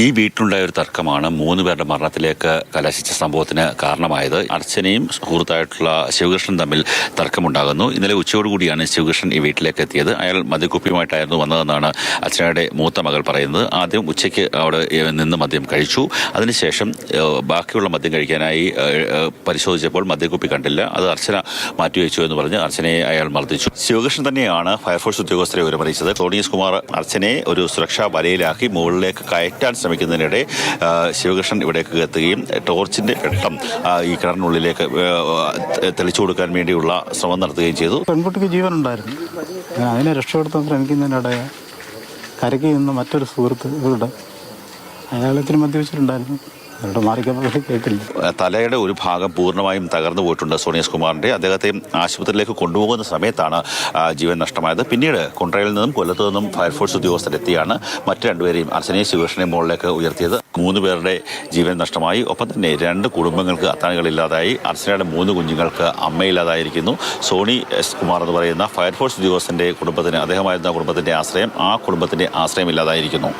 ഈ വീട്ടിലുണ്ടായ ഒരു തർക്കമാണ് 3 പേരുടെ മരണത്തിലേക്ക് കലാശിച്ച സംഭവത്തിന് കാരണമായത്. അർച്ചനയും സുഹൃത്തായിട്ടുള്ള ശിവകൃഷ്ണൻ തമ്മിൽ തർക്കമുണ്ടാകുന്നു. ഇന്നലെ ഉച്ചയോടുകൂടിയാണ് ശിവകൃഷ്ണൻ ഈ വീട്ടിലേക്ക് എത്തിയത്. അയാൾ മദ്യക്കുപ്പിയുമായിട്ടായിരുന്നു വന്നതെന്നാണ് അർച്ചനയുടെ മൂത്ത മകൾ പറയുന്നത്. ആദ്യം ഉച്ചയ്ക്ക് അവിടെ നിന്ന് മദ്യം കഴിച്ചു. അതിനുശേഷം ബാക്കിയുള്ള മദ്യം കഴിക്കാനായി പരിശോധിച്ചപ്പോൾ മദ്യക്കുപ്പി കണ്ടില്ല. അത് അർച്ചന മാറ്റിവെച്ചു എന്ന് പറഞ്ഞ് അർച്ചനയെ അയാൾ മർദ്ദിച്ചു. ശിവകൃഷ്ണൻ തന്നെയാണ് ഫയർഫോഴ്സ് ഉദ്യോഗസ്ഥരെ വിവരമറിയിച്ചത്. സോണീസ് കുമാർ അർച്ചനയെ ഒരു സുരക്ഷാ വലയിലാക്കി മുകളിലേക്ക് കയറ്റാൻ ശ്രമിക്കുന്നതിനിടെ ശിവകൃഷ്ണൻ ഇവിടേക്ക് എത്തുകയും ടോർച്ചിന്റെ വെട്ടം ഈ കിണറിനുള്ളിലേക്ക് തെളിച്ചു കൊടുക്കാൻ വേണ്ടിയുള്ള ശ്രമം നടത്തുകയും ചെയ്തു. പെൺകുട്ടിക്ക് ജീവനുണ്ടായിരുന്നു. അതിനെ രക്ഷപ്പെടുത്താൻ ശ്രമിക്കുന്നതിനിടെ കരയ്ക്ക് നിന്ന് മറ്റൊരു സുഹൃത്ത് ഇവരുടെ അയാളത്തിന് മദ്യവെച്ചിട്ടുണ്ടായിരുന്നു. തലയുടെ ഒരു ഭാഗം പൂർണ്ണമായും തകർന്നു പോയിട്ടുണ്ട് സോണിയസ് കുമാറിന്റെ. അദ്ദേഹത്തെ ആശുപത്രിയിലേക്ക് കൊണ്ടുപോകുന്ന സമയത്താണ് ജീവൻ നഷ്ടമായത്. പിന്നീട് കുണ്ട്രയിൽ നിന്നും കൊല്ലത്തു നിന്നും ഫയർഫോഴ്സ് ഉദ്യോഗസ്ഥരെത്തിയാണ് മറ്റു രണ്ടുപേരെയും അർച്ചനയും ശിവകൃഷ്ണനെയും മുകളിലേക്ക് ഉയർത്തിയത്. 3 പേരുടെ ജീവൻ നഷ്ടമായി. ഒപ്പം തന്നെ 2 കുടുംബങ്ങൾക്ക് അത്താണികളില്ലാതായി. അർച്ചനയുടെ 3 കുഞ്ഞുങ്ങൾക്ക് അമ്മയില്ലാതായിരിക്കുന്നു. സോണി എസ് കുമാർ എന്ന് പറയുന്ന ഫയർഫോഴ്സ് ഉദ്യോഗസ്ഥന്റെ കുടുംബത്തിന്, അദ്ദേഹമായിരുന്ന കുടുംബത്തിന്റെ ആശ്രയം, ആ കുടുംബത്തിന്റെ ആശ്രയം ഇല്ലാതായിരിക്കുന്നു.